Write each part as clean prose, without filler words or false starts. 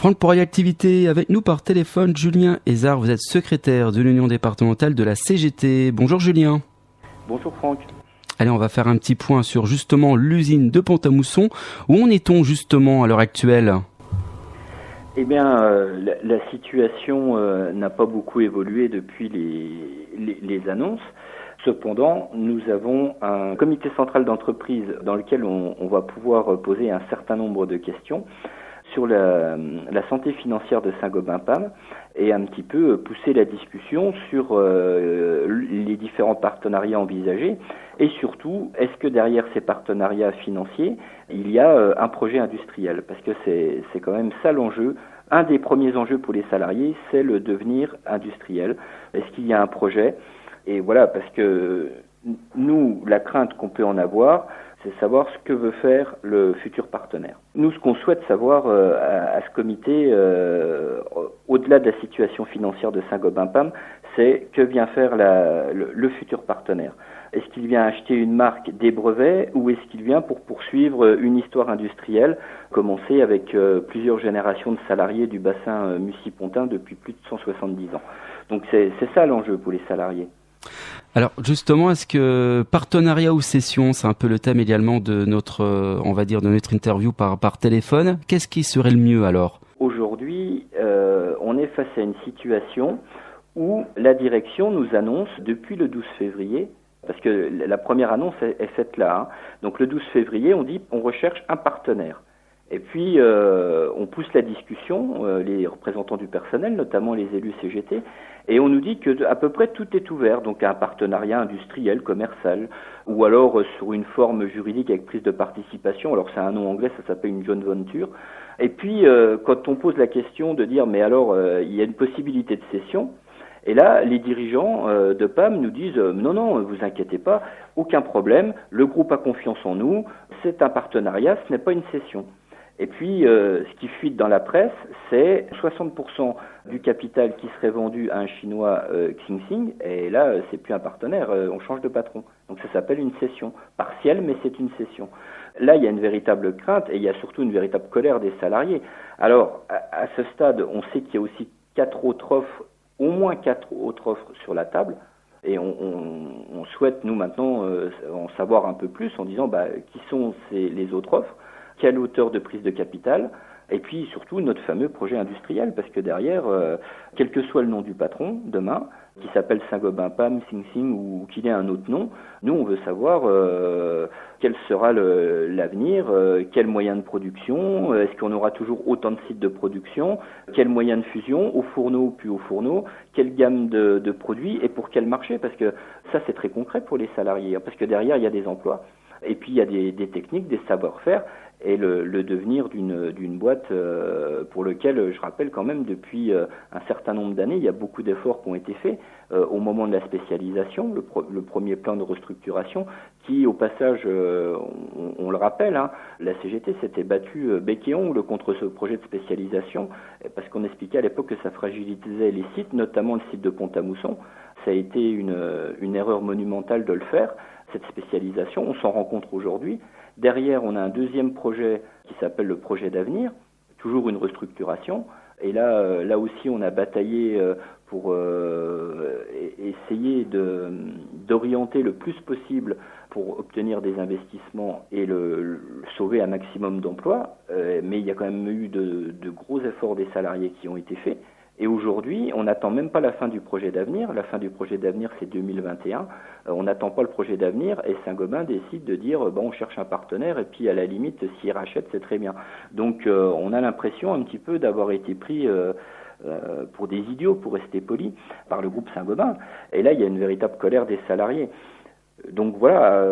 Franck, pour Activité, avec nous par téléphone, Julien Hézard, vous êtes secrétaire de l'Union départementale de la CGT. Bonjour Julien. Bonjour Franck. Allez, on va faire un petit point sur justement l'usine de Pont-à-Mousson. Où en est-on justement à l'heure actuelle ? Eh bien, la situation n'a pas beaucoup évolué depuis les annonces. Cependant, nous avons un comité central d'entreprise dans lequel on va pouvoir poser un certain nombre de questions sur la santé financière de Saint-Gobain-Pam et un petit peu pousser la discussion sur les différents partenariats envisagés et surtout, est-ce que derrière ces partenariats financiers, il y a un projet industriel ? Parce que c'est quand même ça l'enjeu. Un des premiers enjeux pour les salariés, c'est le devenir industriel. Est-ce qu'il y a un projet ? Et voilà, parce que nous, la crainte qu'on peut en avoir, c'est savoir ce que veut faire le futur partenaire. Nous, ce qu'on souhaite savoir à ce comité, au-delà de la situation financière de Saint-Gobain-Pam, c'est que vient faire le futur partenaire. Est-ce qu'il vient acheter une marque, des brevets, ou est-ce qu'il vient pour poursuivre une histoire industrielle, commencée avec plusieurs générations de salariés du bassin Mussy-Pontin depuis plus de 170 ans. Donc c'est ça l'enjeu pour les salariés. Alors justement, est-ce que partenariat ou cession, c'est un peu le thème également de notre, on va dire, de notre interview par téléphone. Qu'est-ce qui serait le mieux alors ? Aujourd'hui, on est face à une situation où la direction nous annonce depuis le 12 février, parce que la première annonce est faite là, donc le 12 février, on dit on recherche un partenaire. Et puis, on pousse la discussion, les représentants du personnel, notamment les élus CGT, et on nous dit que à peu près tout est ouvert, donc un partenariat industriel, commercial, ou alors sur une forme juridique avec prise de participation. Alors c'est un nom anglais, ça s'appelle une joint venture. Et puis, quand on pose la question de dire, mais alors, il y a une possibilité de cession, et là, les dirigeants de PAM nous disent non, vous inquiétez pas, aucun problème, le groupe a confiance en nous, c'est un partenariat, ce n'est pas une cession. Et puis, ce qui fuite dans la presse, c'est 60% du capital qui serait vendu à un Chinois Xinxing, et là, c'est plus un partenaire, on change de patron. Donc ça s'appelle une cession partielle, mais c'est une cession. Là, il y a une véritable crainte, et il y a surtout une véritable colère des salariés. Alors, à ce stade, on sait qu'il y a aussi au moins quatre autres offres sur la table, et on souhaite, nous, maintenant, en savoir un peu plus, en disant, qui sont les autres offres, quelle hauteur de prise de capital, et puis surtout notre fameux projet industriel, parce que derrière, quel que soit le nom du patron, demain, qui s'appelle Saint-Gobain-Pam, Xinxing ou qu'il ait un autre nom, nous on veut savoir quel sera l'avenir, quels moyens de production, est-ce qu'on aura toujours autant de sites de production, quels moyens de fusion, au fourneau puis au fourneau, quelle gamme de produits et pour quel marché, parce que ça c'est très concret pour les salariés, parce que derrière il y a des emplois. Et puis il y a des techniques, des savoir-faire et le devenir d'une boîte pour lequel, je rappelle quand même, depuis un certain nombre d'années, il y a beaucoup d'efforts qui ont été faits au moment de la spécialisation, le premier plan de restructuration qui, au passage, on le rappelle, la CGT s'était battue bec et ongle contre ce projet de spécialisation parce qu'on expliquait à l'époque que ça fragilisait les sites, notamment le site de Pont-à-Mousson. Ça a été une erreur monumentale de le faire. Cette spécialisation, on s'en rend compte aujourd'hui. Derrière, on a un deuxième projet qui s'appelle le projet d'avenir, toujours une restructuration. Et là aussi, on a bataillé pour essayer d'orienter le plus possible pour obtenir des investissements et sauver un maximum d'emplois. Mais il y a quand même eu de gros efforts des salariés qui ont été faits. Et aujourd'hui, on n'attend même pas la fin du projet d'avenir. La fin du projet d'avenir, c'est 2021. On n'attend pas le projet d'avenir et Saint-Gobain décide de dire on cherche un partenaire et puis à la limite, s'il rachète, c'est très bien. Donc on a l'impression un petit peu d'avoir été pris pour des idiots, pour rester poli, par le groupe Saint-Gobain. Et là, il y a une véritable colère des salariés. Donc voilà,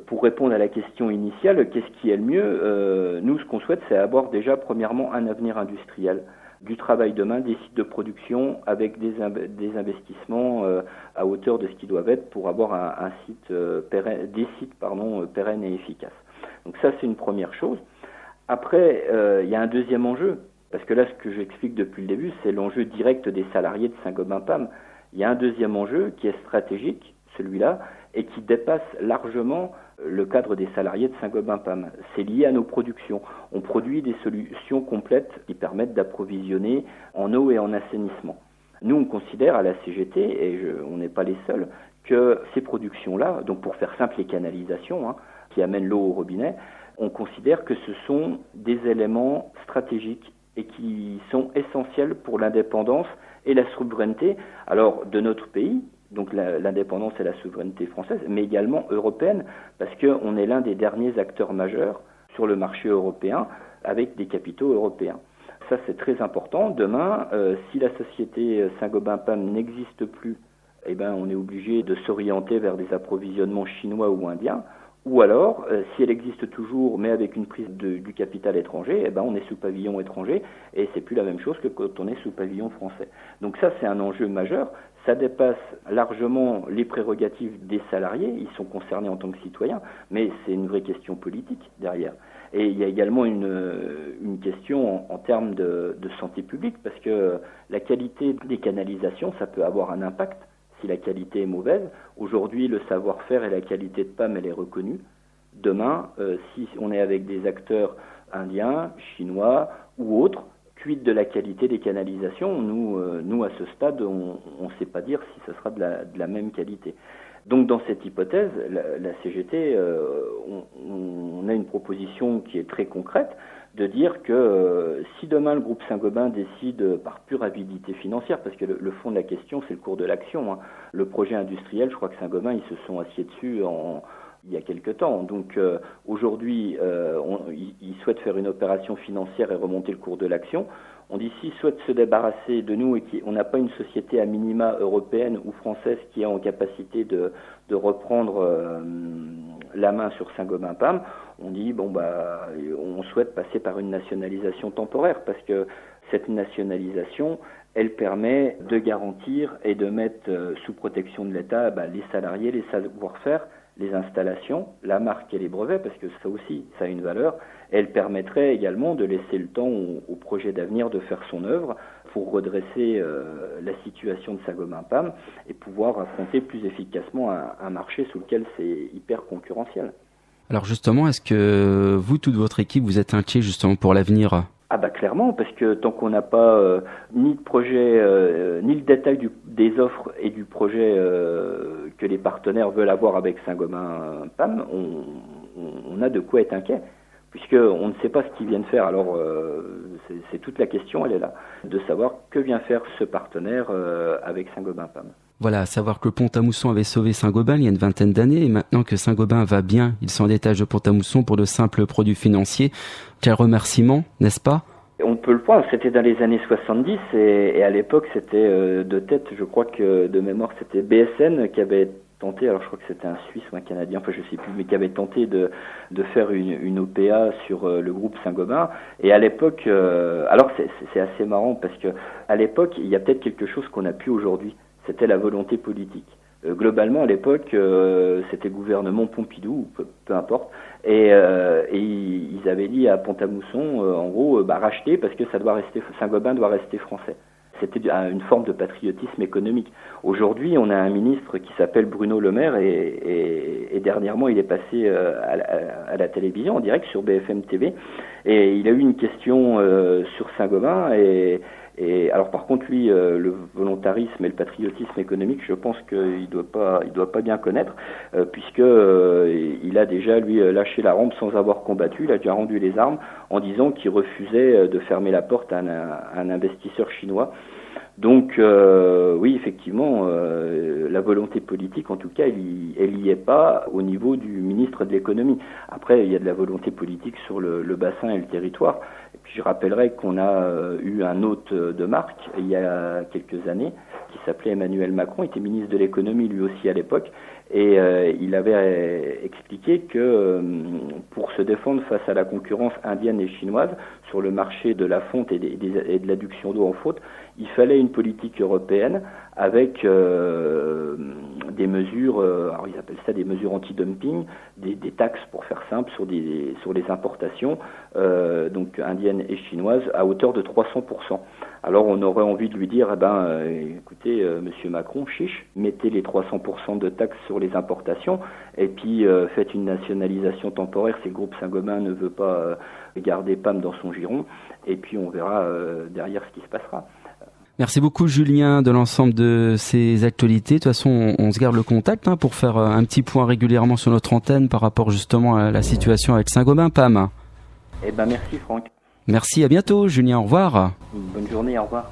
pour répondre à la question initiale, qu'est-ce qui est le mieux ? Nous, ce qu'on souhaite, c'est avoir déjà, premièrement, un avenir industriel. Du travail de main, des sites de production avec des investissements à hauteur de ce qu'ils doivent être pour avoir un site des sites pérennes et efficaces. Donc ça, c'est une première chose. Après, il y a un deuxième enjeu, parce que là, ce que j'explique depuis le début, c'est l'enjeu direct des salariés de Saint-Gobain-Pam. Il y a un deuxième enjeu qui est stratégique, celui-là, et qui dépasse largement le cadre des salariés de Saint-Gobain-Pam. C'est lié à nos productions. On produit des solutions complètes qui permettent d'approvisionner en eau et en assainissement. Nous, on considère à la CGT, et on n'est pas les seuls, que ces productions-là, donc pour faire simple les canalisations, qui amènent l'eau au robinet, on considère que ce sont des éléments stratégiques et qui sont essentiels pour l'indépendance et la souveraineté, alors de notre pays, donc l'indépendance et la souveraineté française, mais également européenne, parce qu'on est l'un des derniers acteurs majeurs sur le marché européen avec des capitaux européens. Ça, c'est très important. Demain, si la société Saint-Gobain-Pam n'existe plus, on est obligé de s'orienter vers des approvisionnements chinois ou indiens. Ou alors, si elle existe toujours, mais avec une prise du capital étranger, on est sous pavillon étranger, et c'est plus la même chose que quand on est sous pavillon français. Donc ça, c'est un enjeu majeur. Ça dépasse largement les prérogatives des salariés. Ils sont concernés en tant que citoyens, mais c'est une vraie question politique derrière. Et il y a également une question en termes de santé publique, parce que la qualité des canalisations, ça peut avoir un impact si la qualité est mauvaise. Aujourd'hui, le savoir-faire et la qualité de PAM, elle est reconnue. Demain, si on est avec des acteurs indiens, chinois ou autres, quid de la qualité des canalisations, nous à ce stade, on ne sait pas dire si ce sera de la même qualité. Donc dans cette hypothèse, la CGT, on a une proposition qui est très concrète, de dire que si demain le groupe Saint-Gobain décide par pure avidité financière, parce que le fond de la question c'est le cours de l'action, le projet industriel, je crois que Saint-Gobain ils se sont assieds dessus il y a quelque temps. Donc aujourd'hui, ils souhaitent faire une opération financière et remonter le cours de l'action. On dit s'ils souhaitent se débarrasser de nous et qu'on n'a pas une société à minima européenne ou française qui est en capacité de reprendre la main sur Saint-Gobain-Pam, on dit on souhaite passer par une nationalisation temporaire, parce que cette nationalisation, elle permet de garantir et de mettre sous protection de l'État les salariés, les savoir-faire, les installations, la marque et les brevets, parce que ça aussi, ça a une valeur. Et elle permettrait également de laisser le temps au projet d'avenir de faire son œuvre pour redresser la situation de Saint-Gobain-Pam et pouvoir affronter plus efficacement un marché sous lequel c'est hyper concurrentiel. Alors justement, est-ce que vous, toute votre équipe, vous êtes inquiet justement pour l'avenir ? Clairement, parce que tant qu'on n'a pas ni de projet, ni le détail des offres et du projet que les partenaires veulent avoir avec Saint-Gobain-Pam, on a de quoi être inquiet, puisqu'on ne sait pas ce qu'ils viennent faire. Alors, c'est toute la question, elle est là, de savoir que vient faire ce partenaire avec Saint-Gobain-Pam. Voilà, à savoir que le Pont-à-Mousson avait sauvé Saint-Gobain il y a une vingtaine d'années, et maintenant que Saint-Gobain va bien, il s'en détache de Pont-à-Mousson pour de simples produits financiers. Quel remerciement, n'est-ce pas ? On peut le voir, c'était dans les années 70, et à l'époque, c'était de tête, je crois que de mémoire, c'était BSN qui avait tenté, alors je crois que c'était un Suisse ou un Canadien, enfin je sais plus, mais qui avait tenté de faire une OPA sur le groupe Saint-Gobain. Et à l'époque, alors c'est assez marrant, parce que à l'époque, il y a peut-être quelque chose qu'on n'a plus aujourd'hui. C'était la volonté politique. Globalement, à l'époque, c'était le gouvernement Pompidou, peu importe, et ils avaient dit à Pont-à-Mousson, en gros, racheter parce que Saint-Gobain doit rester français. C'était une forme de patriotisme économique. Aujourd'hui, on a un ministre qui s'appelle Bruno Le Maire, et dernièrement, il est passé à la télévision en direct sur BFM TV, et il a eu une question sur Saint-Gobain, et alors par contre lui le volontarisme et le patriotisme économique, je pense qu'il doit pas bien connaître, puisque il a déjà lui lâché la rampe sans avoir combattu. Il a déjà rendu les armes en disant qu'il refusait de fermer la porte à un investisseur chinois. Donc oui, effectivement, la volonté politique, en tout cas, elle y est pas au niveau du ministre de l'économie. Après, il y a de la volonté politique sur le bassin et le territoire. Et puis je rappellerai qu'on a eu un hôte de marque il y a quelques années qui s'appelait Emmanuel Macron, il était ministre de l'économie lui aussi à l'époque, et il avait expliqué que pour se défendre face à la concurrence indienne et chinoise sur le marché de la fonte et de l'adduction d'eau en fonte, il fallait une politique européenne avec des des mesures, alors ils appellent ça des mesures anti-dumping, des taxes pour faire simple sur les importations, donc indiennes et chinoises, à hauteur de 300%. Alors on aurait envie de lui dire, écoutez, Monsieur Macron, chiche, mettez les 300% de taxes sur les importations, et puis faites une nationalisation temporaire si le groupe Saint-Gobain ne veut pas garder PAM dans son giron, et puis on verra derrière ce qui se passera. Merci beaucoup Julien de l'ensemble de ces actualités. De toute façon, on se garde le contact pour faire un petit point régulièrement sur notre antenne par rapport justement à la situation avec Saint-Gobain PAM. Merci Franck. Merci, à bientôt Julien, au revoir. Une bonne journée, au revoir.